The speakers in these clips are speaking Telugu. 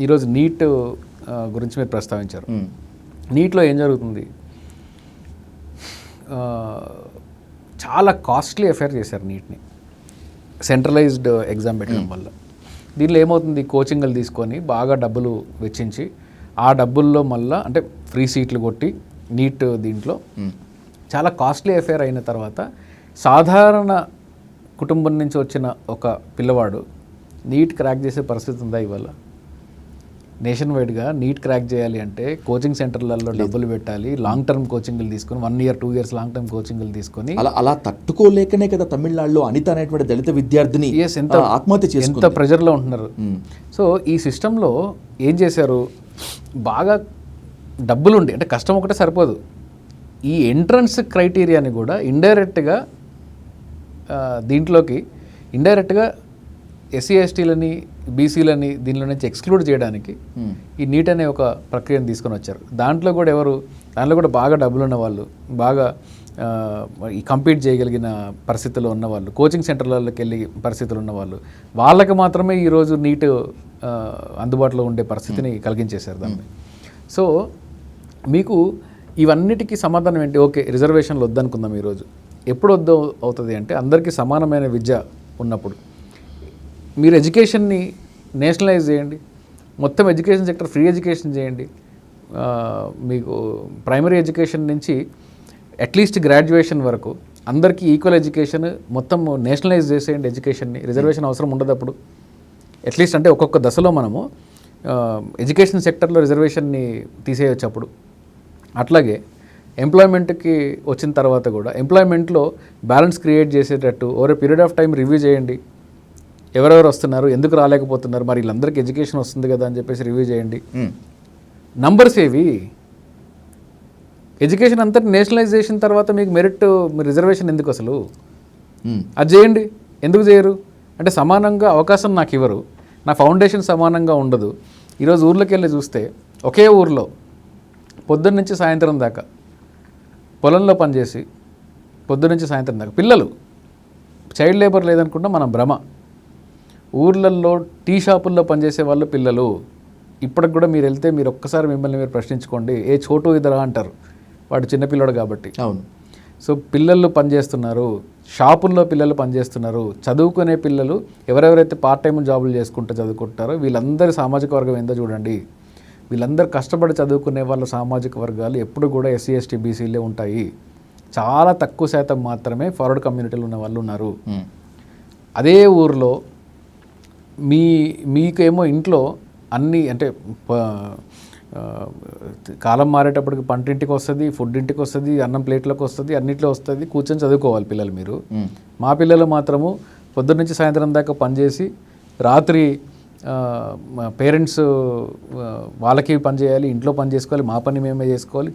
ఈరోజు నీట్ గురించి మీరు ప్రస్తావించారు. నీట్లో ఏం జరుగుతుంది? చాలా కాస్ట్లీ అఫేర్ చేశారు నీట్ని, సెంట్రలైజ్డ్ ఎగ్జామ్ పెట్టడం వల్ల. దీనిలో ఏమవుతుంది, కోచింగ్లు తీసుకొని బాగా డబ్బులు వెచ్చించి ఆ డబ్బుల్లో మళ్ళీ అంటే ఫ్రీ సీట్లు కొట్టి నీట్ దీంట్లో చాలా కాస్ట్లీ అఫేర్ అయిన తర్వాత సాధారణ కుటుంబం నుంచి వచ్చిన ఒక పిల్లవాడు నీట్ క్రాక్ చేసే పరిస్థితి ఉందా ఇవాళ? నేషన్ వైడ్గా నీట్ క్రాక్ చేయాలి అంటే కోచింగ్ సెంటర్లలో డబ్బులు పెట్టాలి, లాంగ్ టర్మ్ కోచింగ్లు తీసుకొని 1 year 2 years లాంగ్ టర్మ్ కోచింగ్లు తీసుకొని అలా తట్టుకోలేకనే కదా తమిళనాడులో అనిత అనేటువంటి దళిత విద్యార్థిని ఆత్మహత్య చేసుకుంది. ఎంత ప్రెజర్లో ఉంటున్నారు. సో ఈ సిస్టంలో ఏం చేశారు, బాగా డబ్బులుండి అంటే కష్టం ఒకటే సరిపోదు, ఈ ఎంట్రన్స్ క్రైటీరియాని కూడా ఇండైరెక్ట్గా దీంట్లోకి ఇండైరెక్ట్గా ఎస్సీ ఎస్టీలని బీసీలని దీనిలో నుంచి ఎక్స్క్లూడ్ చేయడానికి ఈ నీట్ అనే ఒక ప్రక్రియను తీసుకొని వచ్చారు. దాంట్లో కూడా బాగా డబ్బులు ఉన్న వాళ్ళు, బాగా ఈ కంపీట్ చేయగలిగిన పరిస్థితుల్లో ఉన్నవాళ్ళు, కోచింగ్ సెంటర్లలోకి వెళ్ళి పరిస్థితులు ఉన్నవాళ్ళు, వాళ్ళకి మాత్రమే ఈరోజు నీట్ అందుబాటులో ఉండే పరిస్థితిని కలిగించేశారు దాన్ని. సో మీకు ఇవన్నిటికీ సమాధానం ఏంటి? ఓకే, రిజర్వేషన్లు వద్దనుకుందాం. ఈరోజు ఎప్పుడు వద్దు అవుతుంది అంటే అందరికీ సమానమైన విద్య ఉన్నప్పుడు. మీరు ఎడ్యుకేషన్ని నేషనలైజ్ చేయండి, మొత్తం ఎడ్యుకేషన్ సెక్టర్ ఫ్రీ ఎడ్యుకేషన్ చేయండి. మీకు ప్రైమరీ ఎడ్యుకేషన్ నుంచి అట్లీస్ట్ గ్రాడ్యుయేషన్ వరకు అందరికీ ఈక్వల్ ఎడ్యుకేషన్ మొత్తం నేషనలైజ్ చేసేయండి ఎడ్యుకేషన్ని. రిజర్వేషన్ అవసరం ఉండదు అప్పుడు. అట్లీస్ట్ అంటే ఒక్కొక్క దశలో మనము ఎడ్యుకేషన్ సెక్టర్లో రిజర్వేషన్ని తీసేయచ్చు అప్పుడు. అట్లాగే ఎంప్లాయ్మెంట్కి వచ్చిన తర్వాత కూడా ఎంప్లాయ్మెంట్లో బ్యాలెన్స్ క్రియేట్ చేసేటట్టు over period of time review చేయండి. ఎవరెవరు వస్తున్నారు, ఎందుకు రాలేకపోతున్నారు, మరి వీళ్ళందరికీ ఎడ్యుకేషన్ వస్తుంది కదా అని చెప్పేసి రివ్యూ చేయండి. నంబర్స్ ఏవి? ఎడ్యుకేషన్ అంతా నేషనలైజ్ చేసిన తర్వాత మీకు మెరిట్, మీ రిజర్వేషన్ ఎందుకు అసలు? అది చేయండి. ఎందుకు చేయరు అంటే సమానంగా అవకాశం నాకు ఇవ్వరు, నా ఫౌండేషన్ సమానంగా ఉండదు. ఈరోజు ఊర్లోకి వెళ్ళి చూస్తే ఒకే ఊర్లో పొద్దున్న నుంచి సాయంత్రం దాకా పొలంలో పనిచేసి పొద్దున్న నుంచి సాయంత్రం దాకా పిల్లలు, చైల్డ్ లేబర్ లేదనుకుంటా మన భ్రమ. ఊర్లలో టీ షాపుల్లో పనిచేసే వాళ్ళు పిల్లలు. ఇప్పటికి కూడా మీరు వెళ్తే మీరు ఒక్కసారి మిమ్మల్ని మీరు ప్రశ్నించుకోండి, ఏ చోటు ఇద్దరా అంటారు, వాడు చిన్నపిల్లడు కాబట్టి. అవును. సో పిల్లలు పనిచేస్తున్నారు, షాపుల్లో పిల్లలు పనిచేస్తున్నారు, చదువుకునే పిల్లలు ఎవరెవరైతే పార్ట్ టైం జాబులు చేసుకుంటూ చదువుకుంటారో వీళ్ళందరి సామాజిక వర్గం ఏందో చూడండి. వీళ్ళందరూ కష్టపడి చదువుకునే వాళ్ళ సామాజిక వర్గాలు ఎప్పుడు కూడా ఎస్సీ ఎస్టీ బీసీలే ఉంటాయి. చాలా తక్కువ శాతం మాత్రమే ఫార్వర్డ్ కమ్యూనిటీలు ఉన్న వాళ్ళు ఉన్నారు. అదే ఊరిలో మీకేమో ఇంట్లో అన్నీ అంటే కాలం మారేటప్పటికి పంటింటికి వస్తుంది, ఫుడ్ ఇంటికి వస్తుంది, అన్నం ప్లేట్లోకి వస్తుంది, అన్నింటిలో వస్తుంది, కూర్చొని చదువుకోవాలి పిల్లలు. మీరు మా పిల్లలు మాత్రము పొద్దున్న నుంచి సాయంత్రం దాకా పనిచేసి రాత్రి పేరెంట్స్ వాళ్ళకి పని చేయాలి, ఇంట్లో పని చేసుకోవాలి, మా పని మేమే చేసుకోవాలి.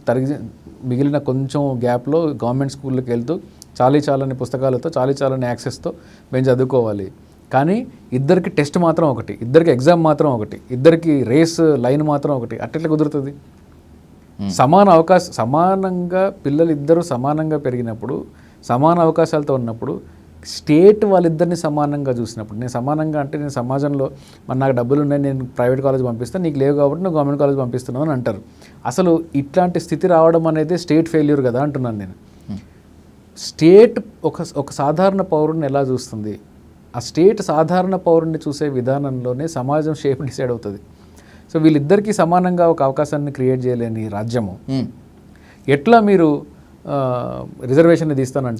మిగిలిన కొంచెం గ్యాప్లో గవర్నమెంట్ స్కూల్కి వెళ్తూ చాలని పుస్తకాలతో చాలని యాక్సెస్తో మేము చదువుకోవాలి. కానీ ఇద్దరికి టెస్ట్ మాత్రం ఒకటి, ఇద్దరికి ఎగ్జామ్ మాత్రం ఒకటి, ఇద్దరికి రేస్ లైన్ మాత్రం ఒకటి. అట్లా కుదురుతుంది? సమానంగా పిల్లలు ఇద్దరు సమానంగా పెరిగినప్పుడు, సమాన అవకాశాలతో ఉన్నప్పుడు, స్టేట్ వాళ్ళిద్దరిని సమానంగా చూసినప్పుడు, నేను సమానంగా అంటే నేను సమాజంలో మరి నాకు డబ్బులు ఉన్నాయి, నేను ప్రైవేట్ కాలేజ్ పంపిస్తాను, నీకు లేవు కాబట్టి నువ్వు గవర్నమెంట్ కాలేజ్ పంపిస్తున్నావు అని అంటారు. అసలు ఇట్లాంటి స్థితి రావడం అనేది స్టేట్ ఫెయిల్యూర్ కదా అంటున్నాను నేను. స్టేట్ ఒక సాధారణ పౌరుడిని ఎలా చూస్తుంది? ఆ స్టేట్ సాధారణ పౌరుడిని చూసే విధానంలోనే సమాజం షేప్ డిసైడ్ అవుతుంది. సో వీళ్ళిద్దరికీ సమానంగా ఒక అవకాశాన్ని క్రియేట్ చేయలేని రాజ్యము ఎట్లా మీరు రిజర్వేషన్ని తీస్తానంటే